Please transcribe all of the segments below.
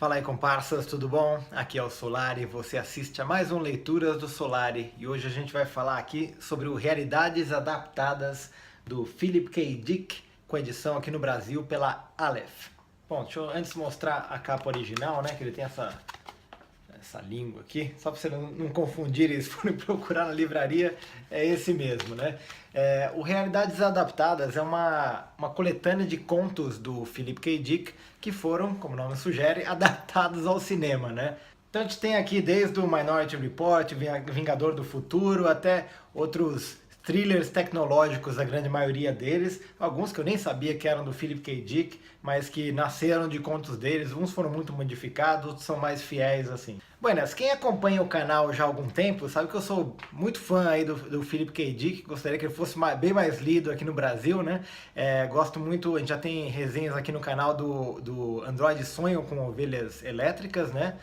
Fala aí, comparsas, tudo bom? Aqui é o Solari, você assiste a mais um Leituras do Solari e hoje a gente vai falar aqui sobre o Realidades Adaptadas do Philip K. Dick, com edição aqui no Brasil pela Aleph. Bom, deixa eu antes mostrar a capa original, né, que ele tem essa língua aqui, só para você não confundir e se forem procurar na livraria, é esse mesmo, né? O Realidades Adaptadas é uma coletânea de contos do Philip K. Dick que foram, como o nome sugere, adaptados ao cinema, né? Então a gente tem aqui desde o Minority Report, Vingador do Futuro, até outros thrillers tecnológicos, a grande maioria deles, alguns que eu nem sabia que eram do Philip K. Dick, mas que nasceram de contos deles, uns foram muito modificados, outros são mais fiéis assim. Buenas, quem acompanha o canal já há algum tempo sabe que eu sou muito fã aí do Philip K. Dick, gostaria que ele fosse bem mais lido aqui no Brasil, né? Gosto muito, a gente já tem resenhas aqui no canal do Android Sonho com Ovelhas Elétricas, né?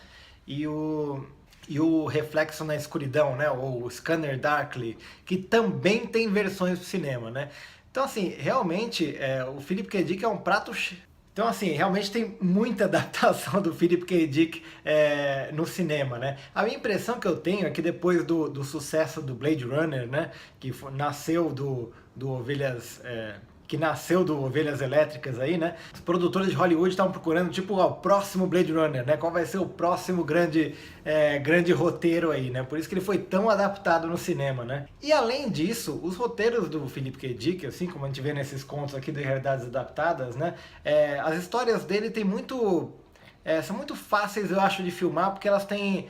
E o Reflexo na Escuridão, né? Ou Scanner Darkly, que também tem versões para o cinema, né? Então, assim, realmente, o Philip K. Dick é um prato. Então, assim, realmente tem muita adaptação do Philip K. Dick no cinema, né? A minha impressão que eu tenho é que depois do sucesso do Blade Runner, né? Que nasceu do Ovelhas... que nasceu do Ovelhas Elétricas aí, né? Os produtores de Hollywood estavam procurando, tipo, o próximo Blade Runner, né? Qual vai ser o próximo grande roteiro aí, né? Por isso que ele foi tão adaptado no cinema, né? E além disso, os roteiros do Philip K. Dick, assim como a gente vê nesses contos aqui de Realidades Adaptadas, né? As histórias dele tem muito... são muito fáceis, eu acho, de filmar, porque elas têm,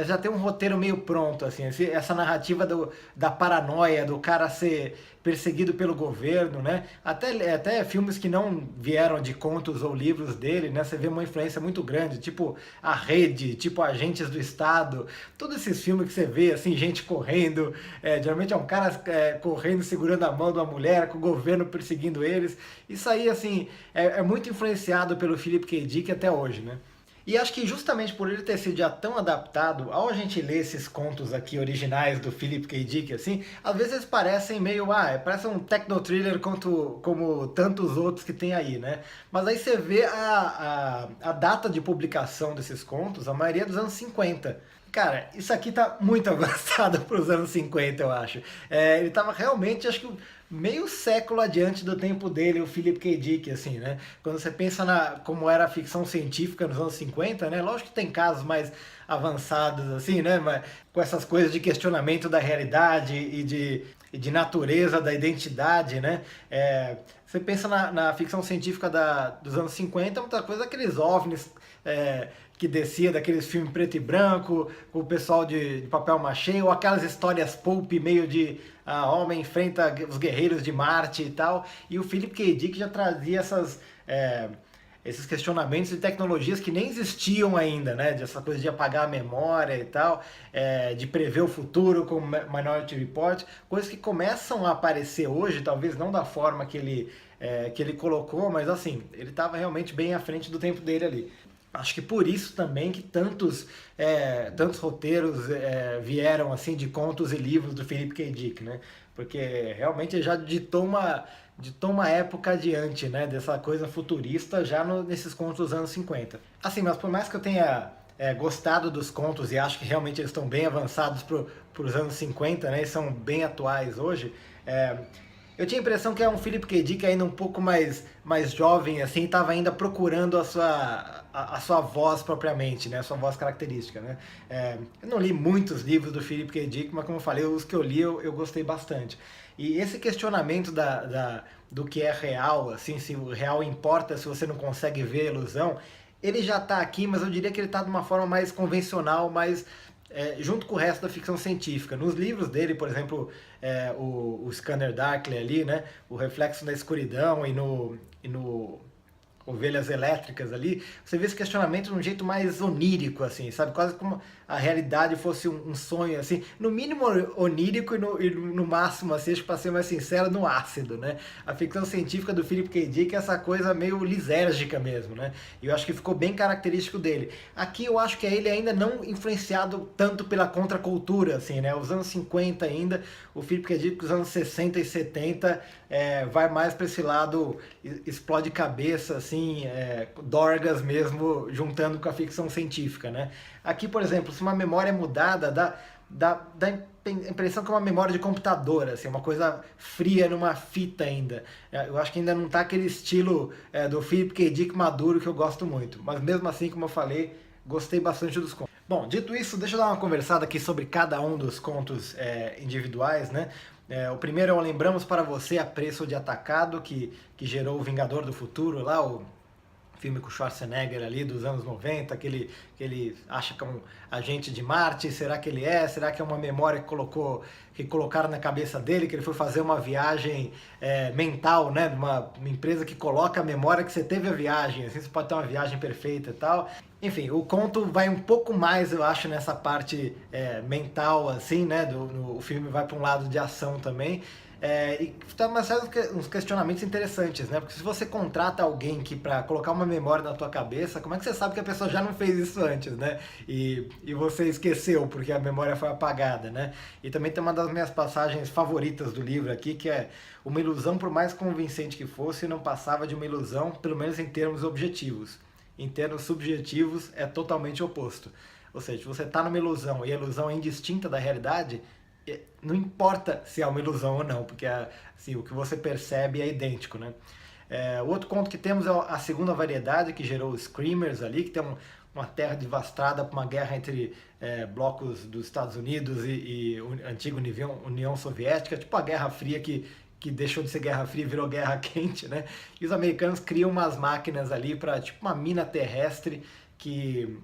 já tem um roteiro meio pronto, assim, essa narrativa da paranoia, do cara ser perseguido pelo governo, né? Até filmes que não vieram de contos ou livros dele, né? Você vê uma influência muito grande, tipo A Rede, tipo Agentes do Estado, todos esses filmes que você vê, assim, gente correndo, geralmente é um cara correndo, segurando a mão de uma mulher, com o governo perseguindo eles. Isso aí, assim, é muito influenciado pelo Philip K. Dick até hoje, né? E acho que justamente por ele ter sido já tão adaptado, ao a gente ler esses contos aqui originais do Philip K. Dick, assim, às vezes eles parecem meio, parece um techno-thriller como tantos outros que tem aí, né? Mas aí você vê a data de publicação desses contos, a maioria é dos anos 50. Cara, isso aqui tá muito avançado para os anos 50, eu acho. Ele tava realmente, acho que meio século adiante do tempo dele, o Philip K. Dick, assim, né? Quando você pensa como era a ficção científica nos anos 50, né? Lógico que tem casos mais avançados, assim, né? Mas com essas coisas de questionamento da realidade e de natureza da identidade, né? Você pensa na ficção científica dos anos 50, muita coisa daqueles OVNIs que descia daqueles filmes preto e branco, com o pessoal de papel machê, ou aquelas histórias pulp meio de homem enfrenta os guerreiros de Marte e tal. E o Philip K. Dick já trazia esses questionamentos de tecnologias que nem existiam ainda, né? Dessa coisa de apagar a memória e tal, de prever o futuro como Minority Report, coisas que começam a aparecer hoje, talvez não da forma que ele colocou, mas assim, ele estava realmente bem à frente do tempo dele ali. Acho que por isso também que tantos roteiros vieram assim de contos e livros do Philip K. Dick, né? Porque realmente ele já ditou uma época adiante, né? Dessa coisa futurista já nesses contos dos anos 50. Assim, mas por mais que eu tenha gostado dos contos e acho que realmente eles estão bem avançados para os anos 50, né? E são bem atuais hoje. Eu tinha a impressão que é um Philip K. Dick ainda um pouco mais jovem, assim, estava ainda procurando a sua voz propriamente, né? A sua voz característica, né? Eu não li muitos livros do Philip K. Dick, mas como eu falei, os que eu li eu gostei bastante. E esse questionamento do que é real, assim, se o real importa se você não consegue ver a ilusão, ele já está aqui, mas eu diria que ele está de uma forma mais convencional, mais... junto com o resto da ficção científica. Nos livros dele, por exemplo, o Scanner Darkly ali, né? O Reflexo na Escuridão e no Ovelhas Elétricas ali, você vê esse questionamento de um jeito mais onírico, assim, sabe? Quase como a realidade fosse um sonho, assim, no mínimo onírico e no máximo, assim, acho que para ser mais sincero, no ácido, né? A ficção científica do Philip K. Dick é essa coisa meio lisérgica mesmo, né? E eu acho que ficou bem característico dele. Aqui eu acho que é ele ainda não influenciado tanto pela contracultura, assim, né? Os anos 50 ainda, o Philip K. Dick, os anos 60 e 70, vai mais para esse lado explode cabeça, assim, dorgas mesmo, juntando com a ficção científica, né? Aqui, por exemplo, se uma memória é mudada, dá a impressão que é uma memória de computador, assim, uma coisa fria numa fita ainda. Eu acho que ainda não tá aquele estilo do Philip K. Dick maduro que eu gosto muito. Mas mesmo assim, como eu falei, gostei bastante dos contos. Bom, dito isso, deixa eu dar uma conversada aqui sobre cada um dos contos individuais, né? O primeiro é o Lembramos para Você a Preço de Atacado, que gerou o Vingador do Futuro, lá o filme com o Schwarzenegger ali dos anos 90, que ele acha que é um agente de Marte, será que ele é? Será que é uma memória que colocaram na cabeça dele, que ele foi fazer uma viagem mental, né? Uma empresa que coloca a memória que você teve a viagem, assim você pode ter uma viagem perfeita e tal. Enfim, o conto vai um pouco mais, eu acho, nessa parte mental, assim, né? O filme vai para um lado de ação também. E traz uns questionamentos interessantes, né? Porque se você contrata alguém que para colocar uma memória na tua cabeça, como é que você sabe que a pessoa já não fez isso antes, né? E você esqueceu porque a memória foi apagada, né? E também tem uma das minhas passagens favoritas do livro aqui, que é: uma ilusão, por mais convincente que fosse, não passava de uma ilusão, pelo menos em termos objetivos. Em termos subjetivos, é totalmente oposto. Ou seja, se você está numa ilusão e a ilusão é indistinta da realidade, não importa se é uma ilusão ou não, porque assim, o que você percebe é idêntico, né? O outro conto que temos é a segunda variedade, que gerou os Screamers ali, que tem uma terra devastada por uma guerra entre blocos dos Estados Unidos e antiga União Soviética, tipo a Guerra Fria que deixou de ser Guerra Fria e virou Guerra Quente, né? E os americanos criam umas máquinas ali para tipo uma mina terrestre que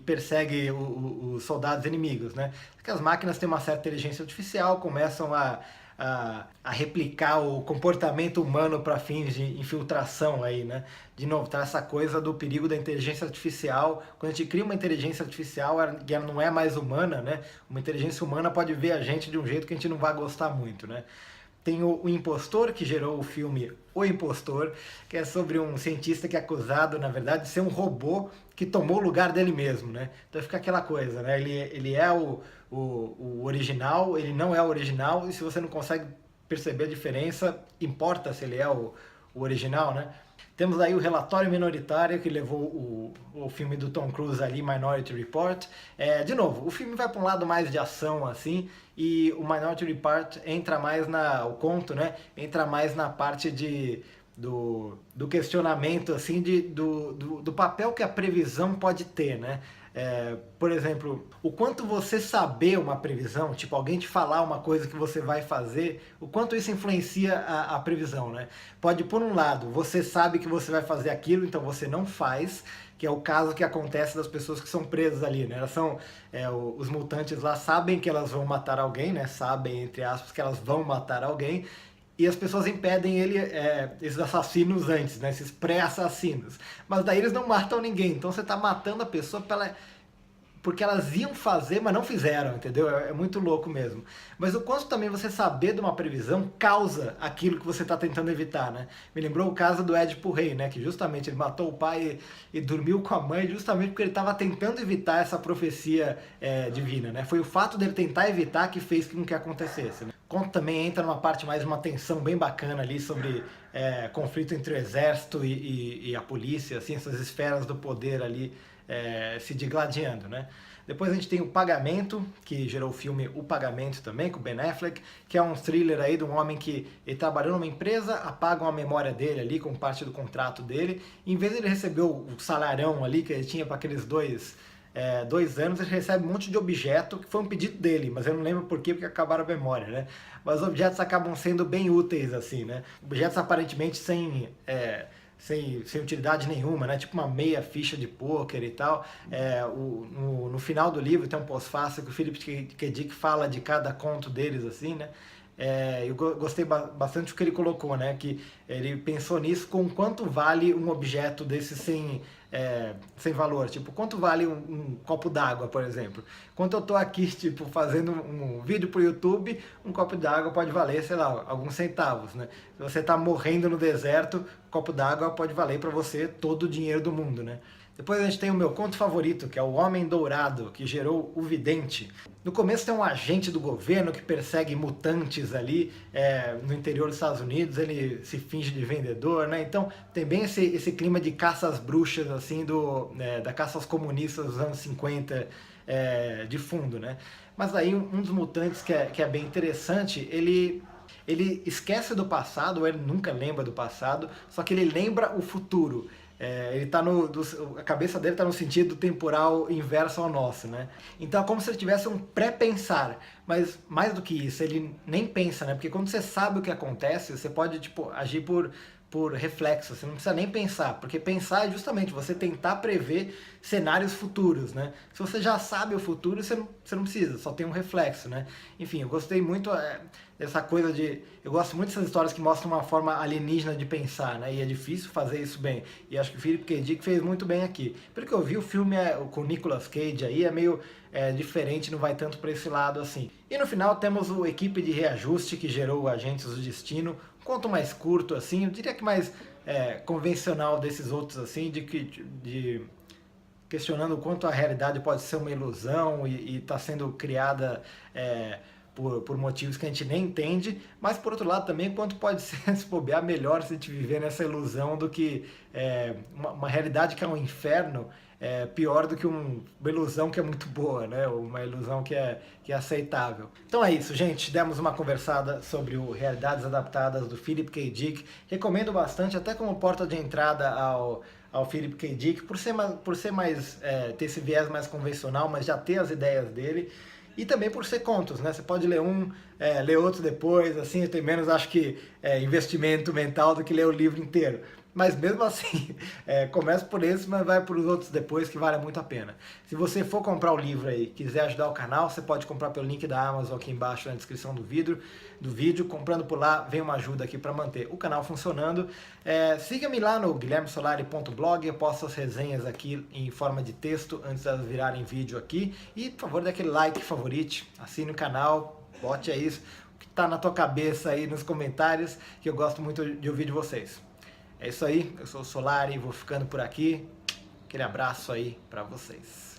persegue os soldados inimigos, né? Porque as máquinas têm uma certa inteligência artificial, começam a replicar o comportamento humano para fins de infiltração aí, né? De novo, tá essa coisa do perigo da inteligência artificial. Quando a gente cria uma inteligência artificial, ela não é mais humana, né? Uma inteligência humana pode ver a gente de um jeito que a gente não vai gostar muito, né? Tem o Impostor, que gerou o filme O Impostor, que é sobre um cientista que é acusado, na verdade, de ser um robô que tomou o lugar dele mesmo, né? Então fica aquela coisa, né? Ele é o original, ele não é o original, e se você não consegue perceber a diferença, importa se ele é o original, né? Temos aí o Relatório Minoritário, que levou o filme do Tom Cruise ali, Minority Report. De novo, o filme vai para um lado mais de ação, assim, e o Minority Report entra mais o conto, né? Entra mais na parte do questionamento, assim, do papel que a previsão pode ter, né? Por exemplo, o quanto você saber uma previsão, tipo alguém te falar uma coisa que você vai fazer, o quanto isso influencia a previsão, né? Pode, por um lado, você sabe que você vai fazer aquilo, então você não faz, que é o caso que acontece das pessoas que são presas ali, né? Elas são, os mutantes lá sabem que elas vão matar alguém, né? Sabem, entre aspas, que elas vão matar alguém, e as pessoas impedem esses assassinos antes, né? Esses pré-assassinos. Mas daí eles não matam ninguém. Então você está matando a pessoa porque elas iam fazer, mas não fizeram, entendeu? É muito louco mesmo. Mas o quanto também você saber de uma previsão causa aquilo que você está tentando evitar, né? Me lembrou o caso do Édipo Rei, né? Que justamente ele matou o pai e dormiu com a mãe justamente porque ele estava tentando evitar essa profecia divina, né? Foi o fato dele tentar evitar que fez com que acontecesse, né? O conto também entra numa parte mais de uma tensão bem bacana ali sobre conflito entre o exército e a polícia, assim, essas esferas do poder ali se digladiando, né? Depois a gente tem o Pagamento, que gerou o filme O Pagamento também, com o Ben Affleck, que é um thriller aí de um homem que ele trabalhou numa empresa, apagam a memória dele ali como parte do contrato dele, e em vez de ele receber o salarão ali que ele tinha para aqueles 2 anos, ele recebe um monte de objeto, que foi um pedido dele, mas eu não lembro por quê, porque acabaram a memória, né? Mas os objetos acabam sendo bem úteis, assim, né? Objetos aparentemente sem utilidade nenhuma, né? Tipo uma meia ficha de pôquer e tal. No final do livro tem um pós-fácil que o Philip K. Dick fala de cada conto deles, assim, né? Eu gostei bastante do que ele colocou, né? Que ele pensou nisso com quanto vale um objeto desse sem valor. Tipo, quanto vale um copo d'água, por exemplo. Quando eu tô aqui, tipo, fazendo um vídeo pro YouTube, um copo d'água pode valer, sei lá, alguns centavos, né? Se você tá morrendo no deserto, um copo d'água pode valer para você todo o dinheiro do mundo, né? Depois a gente tem o meu conto favorito, que é O Homem Dourado, que gerou O Vidente. No começo tem um agente do governo que persegue mutantes ali no interior dos Estados Unidos, ele se finge de vendedor, né? Então tem bem esse clima de caça às bruxas, assim, da caça aos comunistas dos anos 50 de fundo, né? Mas aí um dos mutantes que é bem interessante, ele esquece do passado, ou ele nunca lembra do passado, só que ele lembra o futuro. Ele tá a cabeça dele está no sentido temporal inverso ao nosso, né? Então é como se ele tivesse um pré-pensar, mas mais do que isso, ele nem pensa, né? Porque quando você sabe o que acontece, você pode tipo agir por reflexo, você não precisa nem pensar, porque pensar é justamente você tentar prever cenários futuros, né? Se você já sabe o futuro, você não precisa, só tem um reflexo, né? Enfim, eu gostei muito dessa coisa eu gosto muito dessas histórias que mostram uma forma alienígena de pensar, né? E é difícil fazer isso bem. E acho que o Philip K. Dick fez muito bem aqui. Pelo que eu vi, o filme com o Nicolas Cage aí é meio diferente, não vai tanto para esse lado assim. E no final temos o Equipe de Reajuste, que gerou Agentes do Destino, conto mais curto, assim, eu diria que mais convencional desses outros, assim, de questionando o quanto a realidade pode ser uma ilusão e está sendo criada por motivos que a gente nem entende, mas por outro lado também quanto pode ser, se bobear, melhor se a gente viver nessa ilusão do que uma realidade que é um inferno, pior do que uma ilusão que é muito boa, né? Uma ilusão que é aceitável. Então é isso, gente. Demos uma conversada sobre o Realidades Adaptadas do Philip K. Dick. Recomendo bastante, até como porta de entrada ao Philip K. Dick, por ser mais ter esse viés mais convencional, mas já ter as ideias dele. E também por ser contos, né? Você pode ler ler outro depois, assim, tem menos, acho que, investimento mental do que ler o livro inteiro. Mas mesmo assim, começa por esse, mas vai por os outros depois, que vale muito a pena. Se você for comprar o livro aí, quiser ajudar o canal, você pode comprar pelo link da Amazon aqui embaixo na descrição do vídeo. Comprando por lá, vem uma ajuda aqui para manter o canal funcionando. Siga-me lá no guilhermesolari.blog, eu posto as resenhas aqui em forma de texto antes de elas virarem vídeo aqui. E, por favor, dê aquele like, favorite, assine o canal, bote aí isso, o que tá na tua cabeça aí nos comentários, que eu gosto muito de ouvir de vocês. É isso aí, eu sou o Solari, vou ficando por aqui. Aquele abraço aí pra vocês.